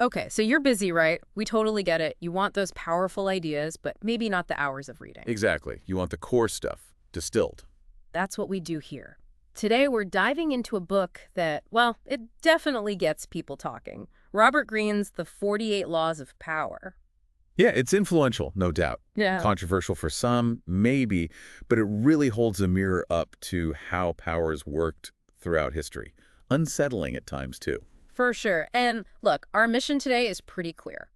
Okay, so you're busy, right? We totally get it. You want those powerful ideas, but maybe not the hours of reading. Exactly. You want the core stuff, distilled. That's what we do here. Today, we're diving into a book that, well, it definitely gets people talking. Robert Greene's The 48 Laws of Power. Yeah, it's influential, no doubt. Yeah. Controversial for some, maybe, but it really holds a mirror up to how powers worked throughout history. Unsettling at times, too. For sure. And look, our mission today is pretty clear.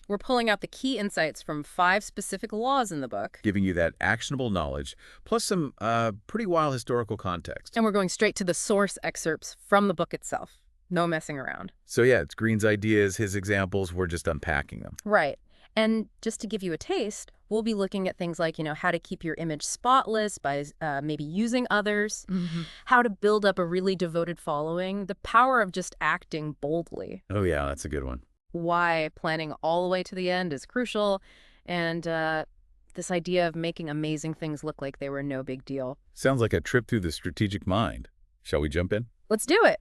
We're pulling out the key insights from 5 specific laws in the book, Giving you that actionable knowledge, plus some pretty wild historical context. and we're going straight to the source excerpts from the book itself. No messing around. So yeah, it's Greene's ideas, his examples, we're just unpacking them. Right. And just to give you a taste, we'll be looking at things like, how to keep your image spotless by maybe using others, how to build up a really devoted following, the power of just acting boldly, Oh yeah, that's a good one. why planning all the way to the end is crucial, and this idea of making amazing things look like they were no big deal. Sounds like a trip through the strategic mind. Shall we jump in? Let's do it.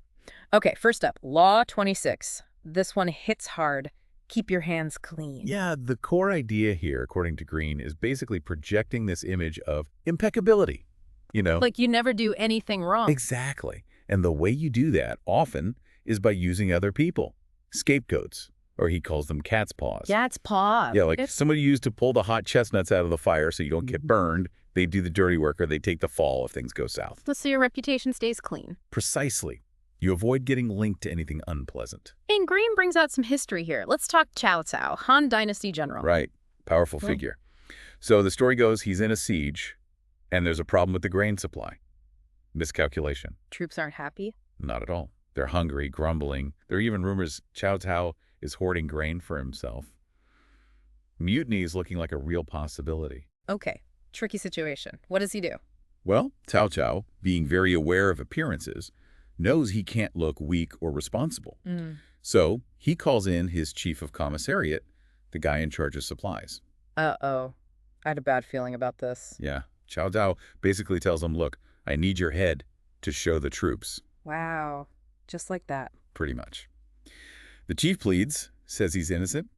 Okay, first up, Law 26. This one hits hard. Keep your hands clean. Yeah, the core idea here, according to Greene, is basically projecting this image of impeccability. Like you never do anything wrong. Exactly. And the way you do that often is by using other people. Scapegoats, or he calls them cat's paws. Cat's paw. Yeah, like somebody used to pull the hot chestnuts out of the fire so you don't get burned. They do the dirty work, or they take the fall if things go south. So your reputation stays clean. Precisely. You avoid getting linked to anything unpleasant. And Greene brings out some history here. Let's talk Cao Cao, Han Dynasty general. Right. Powerful Yeah. figure. So the story goes he's in a siege, and there's a problem with the grain supply. Miscalculation. Troops aren't happy. Not at all. They're hungry, grumbling. There are even rumors Cao Cao is hoarding grain for himself. Mutiny is looking like a real possibility. Okay, tricky situation. What does he do? Well, Cao Cao, being very aware of appearances, knows he can't look weak or responsible. So he calls in his chief of commissariat, the guy in charge of supplies. Uh-oh. I had a bad feeling about this. Yeah, Cao Cao basically tells him, look, I need your head to show the troops, Wow. Just like that. pretty much. The chief pleads, says he's innocent,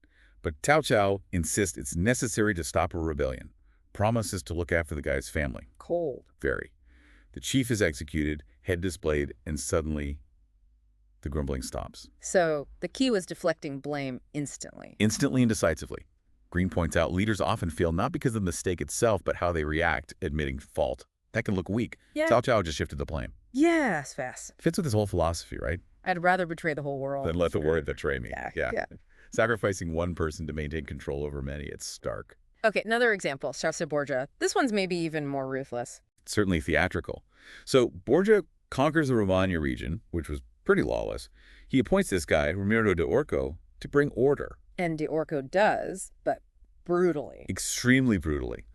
but Cao Cao insists it's necessary to stop a rebellion, promises to look after the guy's family. Cold. Very. The chief is executed, head displayed, and suddenly the grumbling stops. So the key was deflecting blame instantly. Instantly and decisively. Greene points out leaders often fail not because of the mistake itself, but how they react, admitting fault. That can look weak. Yeah. Cao Cao just shifted the blame. Yes, fast. Fits with his whole philosophy, right? I'd rather betray the whole world. Then let the word betray me. Yeah. Sacrificing one person to maintain control over many, it's stark. Okay, another example, Chaucer Borgia. This one's maybe even more ruthless. Certainly theatrical. So Borgia conquers the Romagna region, which was pretty lawless. He appoints this guy, Ramiro de Orco, to bring order. And De Orco does, but brutally. Extremely brutally.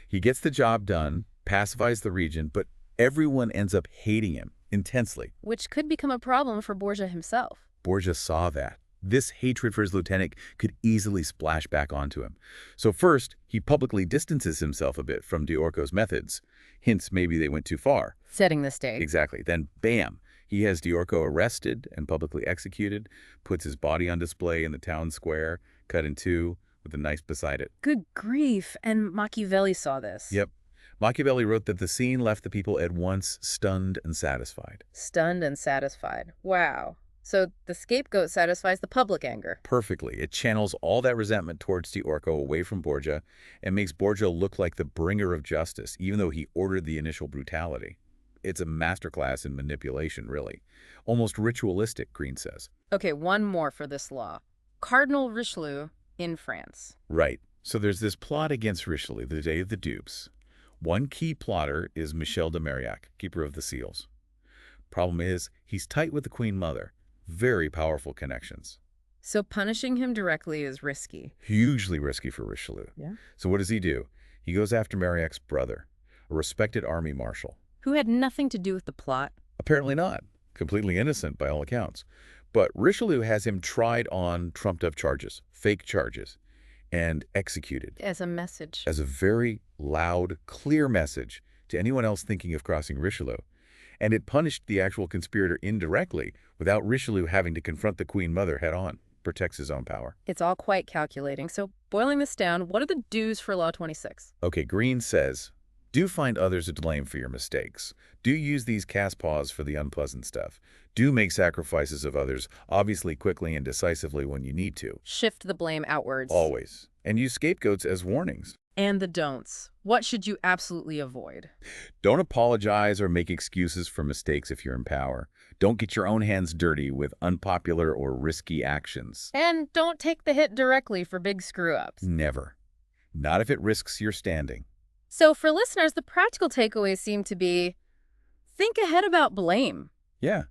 He gets the job done, pacifies the region, but everyone ends up hating him intensely. Which could become a problem for Borgia himself. Borgia saw that. This hatred for his lieutenant could easily splash back onto him. So first, he publicly distances himself a bit from de Orco's methods. Hints maybe they went too far. Setting the stage. Exactly. Then, bam, he has de Orco arrested and publicly executed, puts his body on display in the town square, cut in two, with a knife beside it. Good grief. And Machiavelli saw this. Yep. Machiavelli wrote that the scene left the people at once stunned and satisfied. Stunned and satisfied. Wow. So the scapegoat satisfies the public anger. Perfectly. It channels all that resentment towards de Orco away from Borgia and makes Borgia look like the bringer of justice, even though he ordered the initial brutality. It's a masterclass in manipulation, really. Almost ritualistic, Greene says. Okay, one more for this law. Cardinal Richelieu in France. Right. So there's this plot against Richelieu, the day of the dupes. One key plotter is Michel de Marillac, keeper of the seals. Problem is, he's tight with the Queen Mother. Very powerful connections. So punishing him directly is risky. Hugely risky for Richelieu. Yeah. So what does he do? He goes after Marillac's brother, a respected army marshal. Who had nothing to do with the plot. Apparently not. Completely innocent by all accounts. But Richelieu has him tried on trumped-up charges, fake charges, and executed. As a message. As a very loud, clear message to anyone else thinking of crossing Richelieu. And it punished the actual conspirator indirectly without Richelieu having to confront the Queen Mother head-on. protects his own power. It's all quite calculating. So boiling this down, what are the do's for Law 26? Okay, Greene says, do find others to blame for your mistakes. Do use these cast paws for the unpleasant stuff. Do make sacrifices of others, obviously quickly and decisively when you need to. Shift the blame outwards. Always. And use scapegoats as warnings. And the don'ts. What should you absolutely avoid? Don't apologize or make excuses for mistakes if you're in power. Don't get your own hands dirty with unpopular or risky actions. And don't take the hit directly for big screw-ups. Never. Not if it risks your standing. So for listeners, the practical takeaways seem to be, think ahead about blame. Yeah.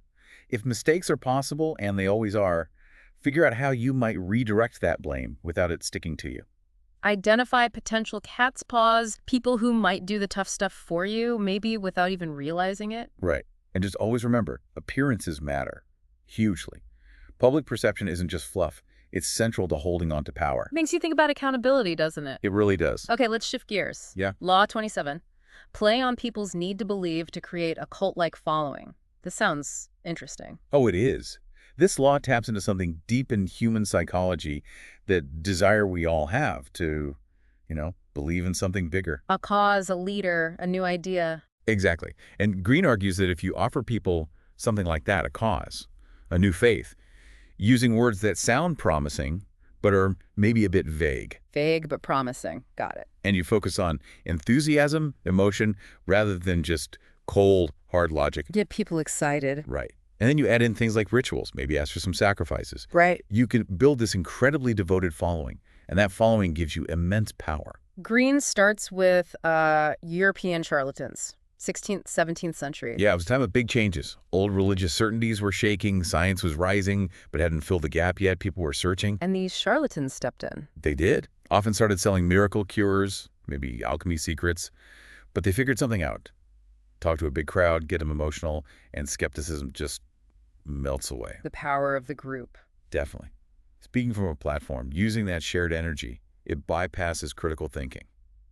If mistakes are possible, and they always are, figure out how you might redirect that blame without it sticking to you. Identify potential cat's paws, people who might do the tough stuff for you, maybe without even realizing it. Right. And just always remember, appearances matter. Hugely. Public perception isn't just fluff. It's central to holding on to power. Makes you think about accountability, doesn't it? It really does. Okay, let's shift gears. Yeah. Law 27. Play on people's need to believe to create a cult-like following. This sounds interesting. Oh, it is. This law taps into something deep in human psychology, that desire we all have to, believe in something bigger. A cause, a leader, a new idea. Exactly. And Greene argues that if you offer people something like that, a cause, a new faith, using words that sound promising but are maybe a bit vague. Vague but promising. Got it. And you focus on enthusiasm, emotion, rather than just cold, hard logic. Get people excited. Right. And then you add in things like rituals, maybe ask for some sacrifices. Right. You can build this incredibly devoted following, and that following gives you immense power. Greene starts with European charlatans, 16th, 17th century. Yeah, it was a time of big changes. Old religious certainties were shaking, science was rising, but hadn't filled the gap yet. People were searching. And these charlatans stepped in. They did. Often started selling miracle cures, maybe alchemy secrets, but they figured something out. Talk to a big crowd, get them emotional, and skepticism just melts away. The power of the group. Definitely. Speaking from a platform, using that shared energy, it bypasses critical thinking.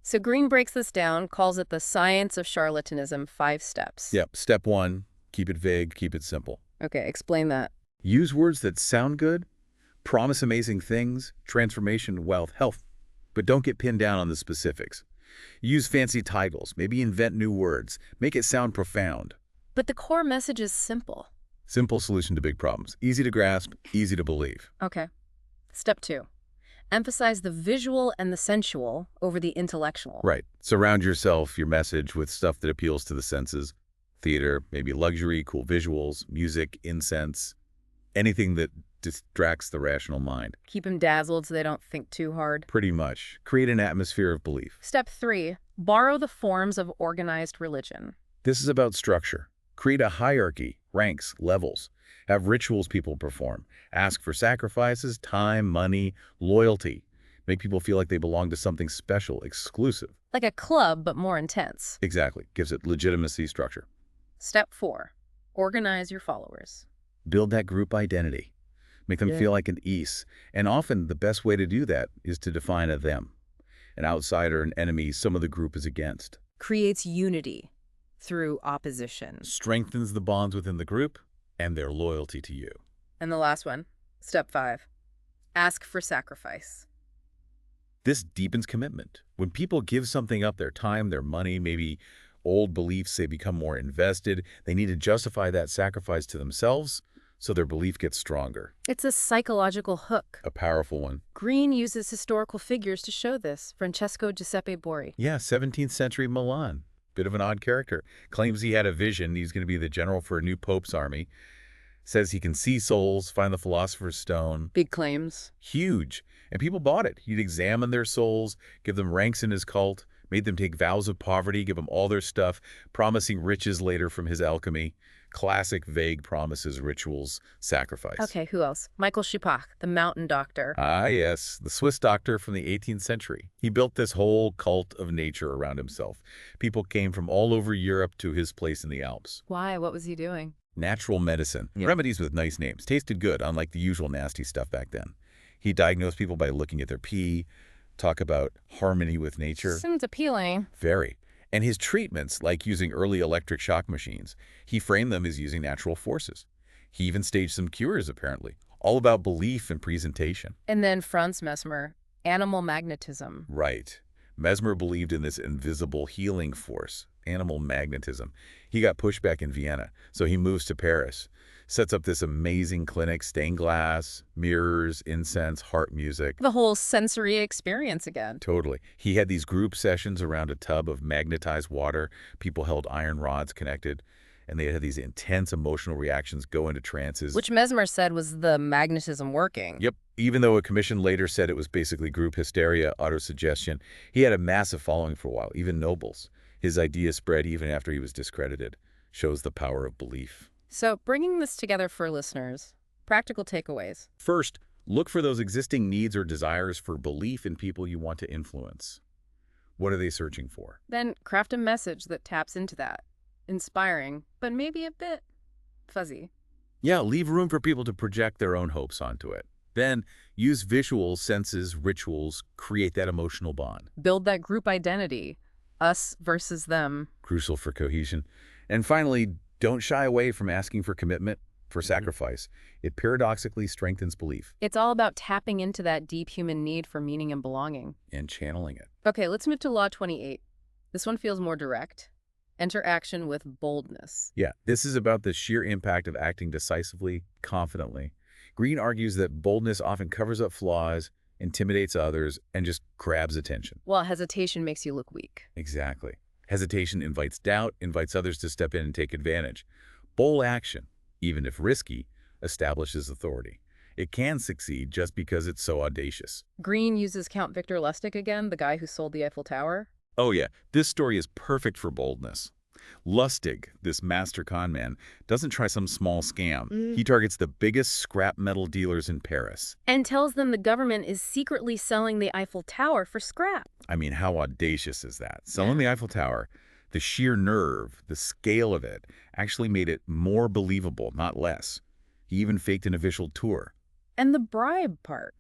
So Greene breaks this down, calls it the science of charlatanism, 5 steps. Yep. Step 1, keep it vague, keep it simple. Okay, explain that. Use words that sound good, promise amazing things, transformation, wealth, health, but don't get pinned down on the specifics. Use fancy titles, maybe invent new words, make it sound profound. But the core message is simple. Simple solution to big problems. Easy to grasp, easy to believe. Okay. Step 2. Emphasize the visual and the sensual over the intellectual. Right. Surround yourself, your message, with stuff that appeals to the senses. Theater, maybe luxury, cool visuals, music, incense, anything that distracts the rational mind. Keep them dazzled so they don't think too hard. Pretty much. Create an atmosphere of belief. Step 3. Borrow the forms of organized religion. This is about structure. Create a hierarchy, ranks, levels. Have rituals people perform. Ask for sacrifices, time, money, loyalty. Make people feel like they belong to something special, exclusive. Like a club, but more intense. Exactly. Gives it legitimacy, structure. Step 4. Organize your followers. Build that group identity. Make them feel like an ease. And often the best way to do that is to define a them. An outsider, an enemy, someone the group is against. Creates unity through opposition. Strengthens the bonds within the group and their loyalty to you. And the last one, step 5. Ask for sacrifice. This deepens commitment. When people give something up, their time, their money, maybe old beliefs, they become more invested. They need to justify that sacrifice to themselves so their belief gets stronger. It's a psychological hook. A powerful one. Greene uses historical figures to show this. Francesco Giuseppe Borri. Yeah, 17th century Milan. Bit of an odd character. Claims he had a vision. He's going to be the general for a new pope's army. Says he can see souls, find the philosopher's stone. Big claims. Huge. And people bought it. He'd examine their souls, give them ranks in his cult, made them take vows of poverty, give them all their stuff, promising riches later from his alchemy. Classic vague promises, rituals, sacrifice. Okay, who else? Michael Schuppach, the mountain doctor. Ah, yes, the Swiss doctor from the 18th century. He built this whole cult of nature around himself. People came from all over Europe to his place in the Alps. Why? What was he doing? Natural medicine. Yeah. Remedies with nice names. Tasted good, unlike the usual nasty stuff back then. He diagnosed people by looking at their pee, talk about harmony with nature. Seems appealing. Very. And his treatments, like using early electric shock machines, he framed them as using natural forces. He even staged some cures, apparently, All about belief and presentation. And then Franz Mesmer, animal magnetism. Right. Mesmer believed in this invisible healing force, animal magnetism. He got pushback in Vienna, so he moves to Paris, sets up this amazing clinic, stained glass, mirrors, incense, harp music. The whole sensory experience again. Totally. He had these group sessions around a tub of magnetized water. People held iron rods connected, and they had these intense emotional reactions, go into trances. Which Mesmer said was the magnetism working. Yep. Even though a commission later said it was basically group hysteria, autosuggestion, he had a massive following for a while, even nobles. His idea spread even after he was discredited. Shows the power of belief. So bringing this together for listeners, practical takeaways. First, look for those existing needs or desires for belief in people you want to influence. What are they searching for? Then craft a message that taps into that. Inspiring, but maybe a bit fuzzy. Yeah, leave room for people to project their own hopes onto it. Then use visuals, senses, rituals, create that emotional bond. Build that group identity. Us versus them. Crucial for cohesion. And finally, don't shy away from asking for commitment, for sacrifice. It paradoxically strengthens belief. It's all about tapping into that deep human need for meaning and belonging. And channeling it. Okay, let's move to Law 28. This one feels more direct. Enter action with boldness. Yeah, this is about the sheer impact of acting decisively, confidently. Greene argues that boldness often covers up flaws, intimidates others, and just grabs attention. While hesitation makes you look weak. Exactly. Hesitation invites doubt, invites others to step in and take advantage. Bold action, even if risky, establishes authority. It can succeed just because it's so audacious. Greene uses Count Victor Lustig again, the guy who sold the Eiffel Tower. Oh yeah, this story is perfect for boldness. Lustig, this master con man, doesn't try some small scam. He targets the biggest scrap metal dealers in Paris. And tells them the government is secretly selling the Eiffel Tower for scrap. I mean, how audacious is that? Selling the Eiffel Tower, the sheer nerve, the scale of it, actually made it more believable, not less. He even faked an official tour. And the bribe part.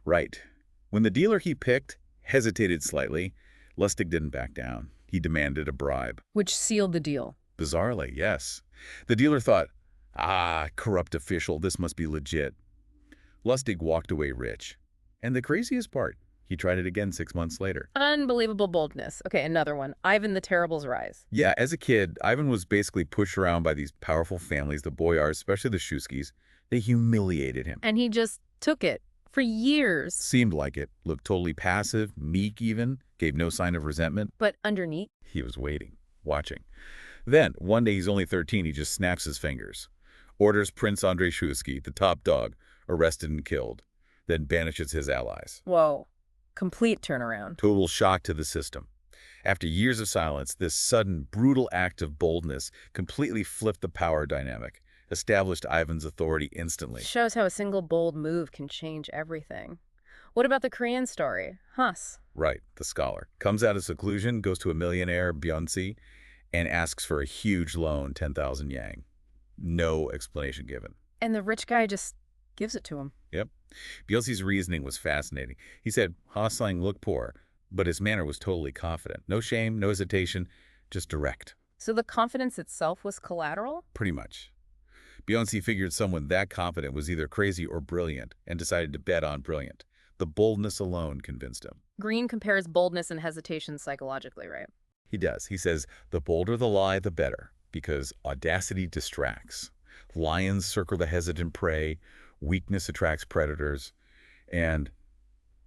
Right. When the dealer he picked hesitated slightly, Lustig didn't back down. He demanded a bribe. Which sealed the deal. Bizarrely, yes. The dealer thought, corrupt official, this must be legit. Lustig walked away rich. And the craziest part, he tried it again 6 months later. Unbelievable boldness. Okay, another one. Ivan the Terrible's rise. Yeah, as a kid, Ivan was basically pushed around by these powerful families, the Boyars, especially the Shuskis. They humiliated him. And he just took it for years. Seemed like it. Looked totally passive, meek even, gave no sign of resentment. But underneath? He was waiting, watching. Then, one day he's only 13, he just snaps his fingers. Orders Prince Andrei Shusky, the top dog, arrested and killed. Then banishes his allies. Whoa. Complete turnaround. Total shock to the system. After years of silence, this sudden, brutal act of boldness completely flipped the power dynamic, established Ivan's authority instantly. Shows how a single bold move can change everything. What about the Korean story? Hus. Right, the scholar. Comes out of seclusion, goes to a millionaire, Byung-si, and asks for a huge loan, 10,000 yang. No explanation given. And the rich guy just gives it to him. Yep. Byung-si's reasoning was fascinating. He said, Ha-sang looked poor, but his manner was totally confident. No shame, no hesitation, just direct. So the confidence itself was collateral? Pretty much. Byung-si figured someone that confident was either crazy or brilliant and decided to bet on brilliant. The boldness alone convinced him. Greene compares boldness and hesitation psychologically, right? He does. He says, the bolder the lie, the better, because audacity distracts. Lions circle the hesitant prey, weakness attracts predators, and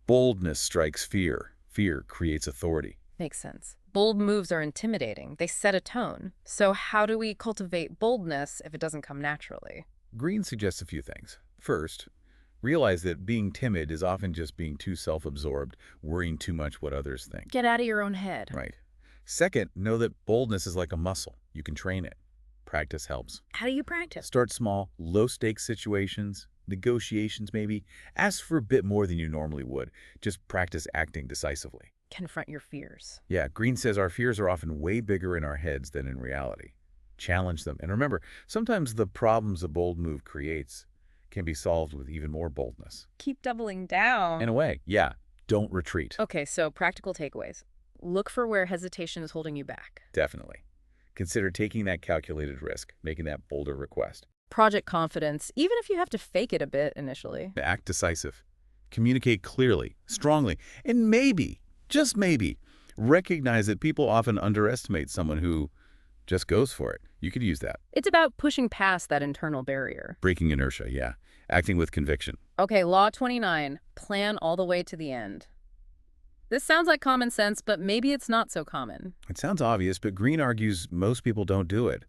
boldness strikes fear. Fear creates authority. Makes sense. Bold moves are intimidating. They set a tone. So how do we cultivate boldness if it doesn't come naturally? Greene suggests a few things. First, realize that being timid is often just being too self-absorbed, worrying too much what others think. Get out of your own head. Right. Second, know that boldness is like a muscle. You can train it. Practice helps. How do you practice? Start small, low-stakes situations, negotiations maybe. Ask for a bit more than you normally would. Just practice acting decisively. Confront your fears. Yeah, Greene says our fears are often way bigger in our heads than in reality. Challenge them. And remember, sometimes the problems a bold move creates can be solved with even more boldness. Keep doubling down. In a way, yeah. Don't retreat. Okay, so practical takeaways. Look for where hesitation is holding you back. Definitely. Consider taking that calculated risk, making that bolder request. Project confidence, even if you have to fake it a bit initially. Act decisive. Communicate clearly, strongly, and maybe, just maybe, recognize that people often underestimate someone who just goes for it. You could use that. It's about pushing past that internal barrier. Breaking inertia, yeah. Acting with conviction. Okay, Law 29, plan all the way to the end. This sounds like common sense, but maybe it's not so common. It sounds obvious, but Greene argues most people don't do it.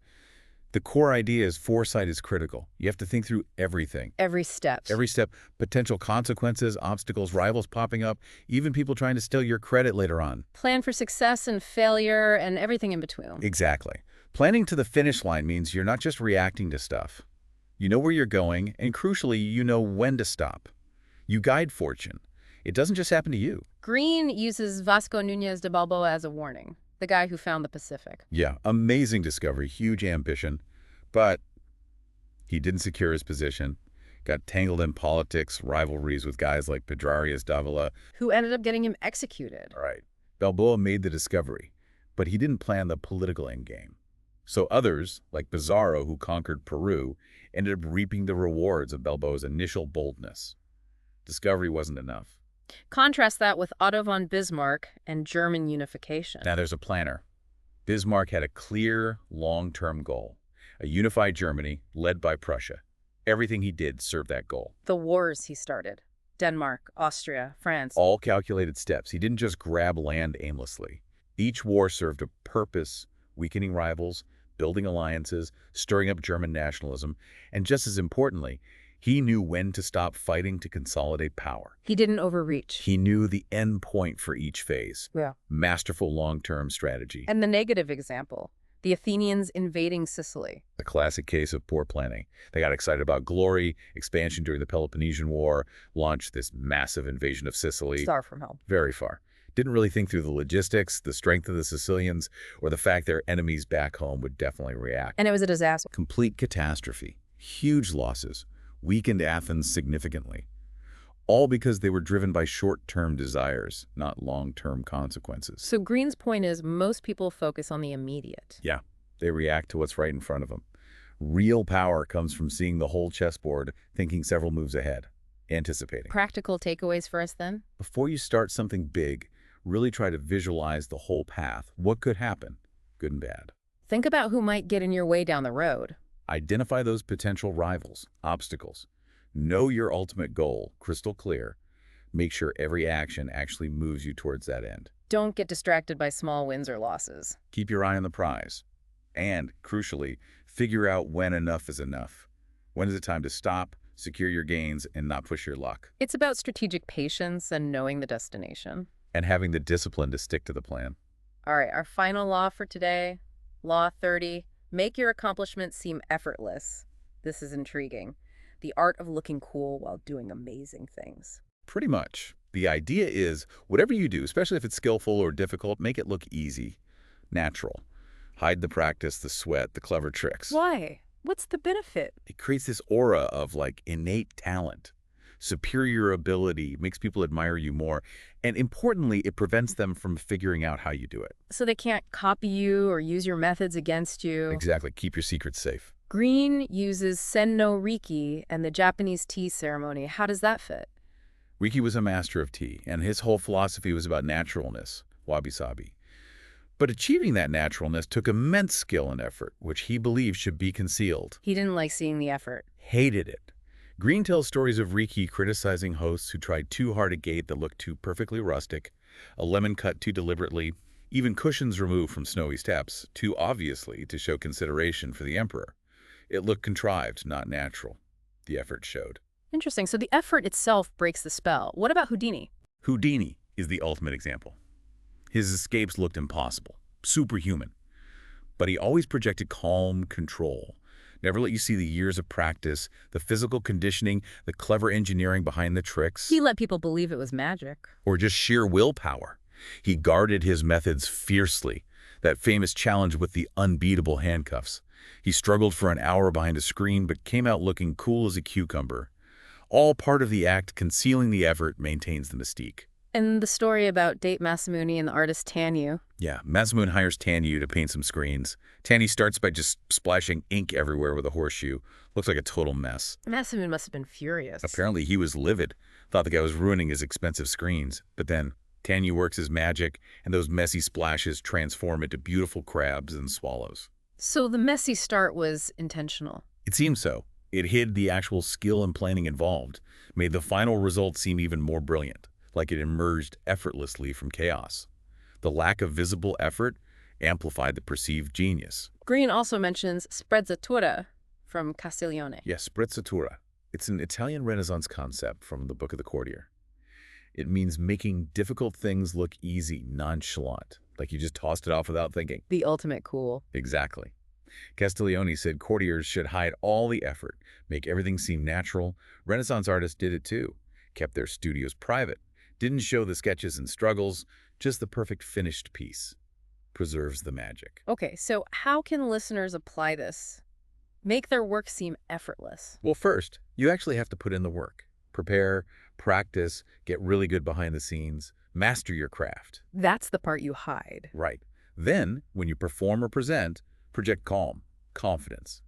The core idea is foresight is critical. You have to think through everything. Every step. Every step, potential consequences, obstacles, rivals popping up, even people trying to steal your credit later on. Plan for success and failure and everything in between. Exactly. Planning to the finish line means you're not just reacting to stuff. You know where you're going, and crucially, you know when to stop. You guide fortune. It doesn't just happen to you. Greene uses Vasco Núñez de Balboa as a warning, the guy who found the Pacific. Yeah, amazing discovery, huge ambition. But he didn't secure his position, got tangled in politics, rivalries with guys like Pedrarias Davila. Who ended up getting him executed. Right. Balboa made the discovery, but he didn't plan the political endgame. So others, like Pizarro, who conquered Peru, ended up reaping the rewards of Balboa's initial boldness. Discovery wasn't enough. Contrast that with Otto von Bismarck and German unification. Now there's a planner. Bismarck had a clear, long-term goal. A unified Germany, led by Prussia. Everything he did served that goal. The wars he started. Denmark, Austria, France. All calculated steps. He didn't just grab land aimlessly. Each war served a purpose, weakening rivals, building alliances, stirring up German nationalism, and just as importantly, he knew when to stop fighting to consolidate power. He didn't overreach. He knew the end point for each phase. Yeah. Masterful long-term strategy. And the negative example, the Athenians invading Sicily. A classic case of poor planning. They got excited about glory, expansion during the Peloponnesian War, launched this massive invasion of Sicily. Far from home. Very far. Didn't really think through the logistics, the strength of the Sicilians, or the fact their enemies back home would definitely react. And it was a disaster. Complete catastrophe. Huge losses. Weakened Athens significantly. All because they were driven by short-term desires, not long-term consequences. So Greene's point is most people focus on the immediate. Yeah, they react to what's right in front of them. Real power comes from seeing the whole chessboard, thinking several moves ahead, anticipating. Practical takeaways for us then? Before you start something big, really try to visualize the whole path. What could happen, good and bad. Think about who might get in your way down the road. Identify those potential rivals, obstacles. Know your ultimate goal, crystal clear. Make sure every action actually moves you towards that end. Don't get distracted by small wins or losses. Keep your eye on the prize. And, crucially, figure out when enough is enough. When is it time to stop, secure your gains, and not push your luck? It's about strategic patience and knowing the destination. And having the discipline to stick to the plan. All right, our final law for today, Law 30. Make your accomplishments seem effortless. This is intriguing. The art of looking cool while doing amazing things. Pretty much. The idea is, whatever you do, especially if it's skillful or difficult, make it look easy, natural. Hide the practice, the sweat, the clever tricks. Why? What's the benefit? It creates this aura of, like, innate talent. Superior ability makes people admire you more. And importantly, it prevents them from figuring out how you do it. So they can't copy you or use your methods against you. Exactly. Keep your secrets safe. Greene uses sen no riki and the Japanese tea ceremony. How does that fit? Riki was a master of tea, and his whole philosophy was about naturalness, wabi-sabi. But achieving that naturalness took immense skill and effort, which he believed should be concealed. He didn't like seeing the effort. Hated it. Greene tells stories of Riki criticizing hosts who tried too hard a gate that looked too perfectly rustic, a lemon cut too deliberately, even cushions removed from snowy steps, too obviously to show consideration for the emperor. It looked contrived, not natural. The effort showed. Interesting. So the effort itself breaks the spell. What about Houdini? Houdini is the ultimate example. His escapes looked impossible, superhuman. But he always projected calm control. Never let you see the years of practice, the physical conditioning, the clever engineering behind the tricks. He let people believe it was magic. Or just sheer willpower. He guarded his methods fiercely. That famous challenge with the unbeatable handcuffs. He struggled for an hour behind a screen but came out looking cool as a cucumber. All part of the act, concealing the effort maintains the mystique. And the story about Date Masamune and the artist Tanyu. Yeah, Masamune hires Tanyu to paint some screens. Tanyu starts by just splashing ink everywhere with a horseshoe. Looks like a total mess. Masamune must have been furious. Apparently he was livid, thought the guy was ruining his expensive screens. But then Tanyu works his magic, and those messy splashes transform into beautiful crabs and swallows. So the messy start was intentional. It seems so. It hid the actual skill and planning involved, made the final result seem even more brilliant, like it emerged effortlessly from chaos. The lack of visible effort amplified the perceived genius. Greene also mentions sprezzatura from Castiglione. Yes, sprezzatura. It's an Italian Renaissance concept from the Book of the Courtier. It means making difficult things look easy, nonchalant, like you just tossed it off without thinking. The ultimate cool. Exactly. Castiglione said courtiers should hide all the effort, make everything seem natural. Renaissance artists did it too, kept their studios private, didn't show the sketches and struggles, just the perfect finished piece. Preserves the magic. Okay, so how can listeners apply this? Make their work seem effortless. Well, first, you actually have to put in the work. Prepare, practice, get really good behind the scenes, master your craft. That's the part you hide. Right. Then, when you perform or present, project calm, confidence.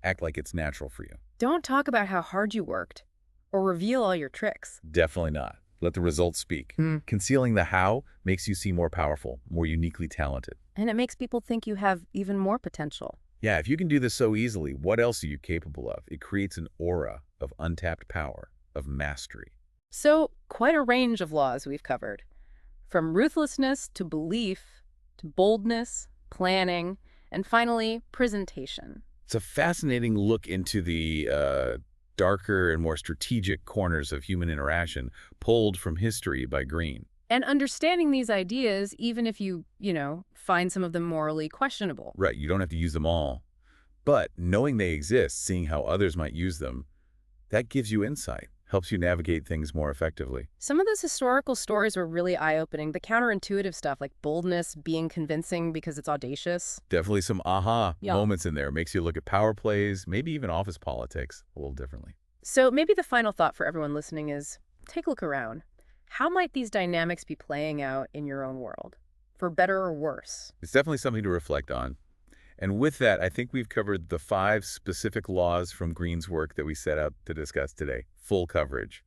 Act like it's natural for you. Don't talk about how hard you worked or reveal all your tricks. Definitely not. Let the results speak. Concealing the how makes you seem more powerful, more uniquely talented. And it makes people think you have even more potential. Yeah, if you can do this so easily, what else are you capable of? It creates an aura of untapped power, of mastery. So, quite a range of laws we've covered. From ruthlessness to belief, to boldness, planning, and finally, presentation. It's a fascinating look into the darker and more strategic corners of human interaction pulled from history by Greene. And understanding these ideas, even if you find some of them morally questionable. Right, you don't have to use them all. But knowing they exist, seeing how others might use them, that gives you insight, helps you navigate things more effectively. Some of those historical stories were really eye-opening. The counterintuitive stuff, like boldness being convincing because it's audacious. Definitely some aha Yeah. moments in there. Makes you look at power plays, maybe even office politics a little differently. So maybe the final thought for everyone listening is, take a look around. How might these dynamics be playing out in your own world, for better or worse? It's definitely something to reflect on. And with that, I think we've covered the 5 specific laws from Greene's work that we set out to discuss today. Full coverage.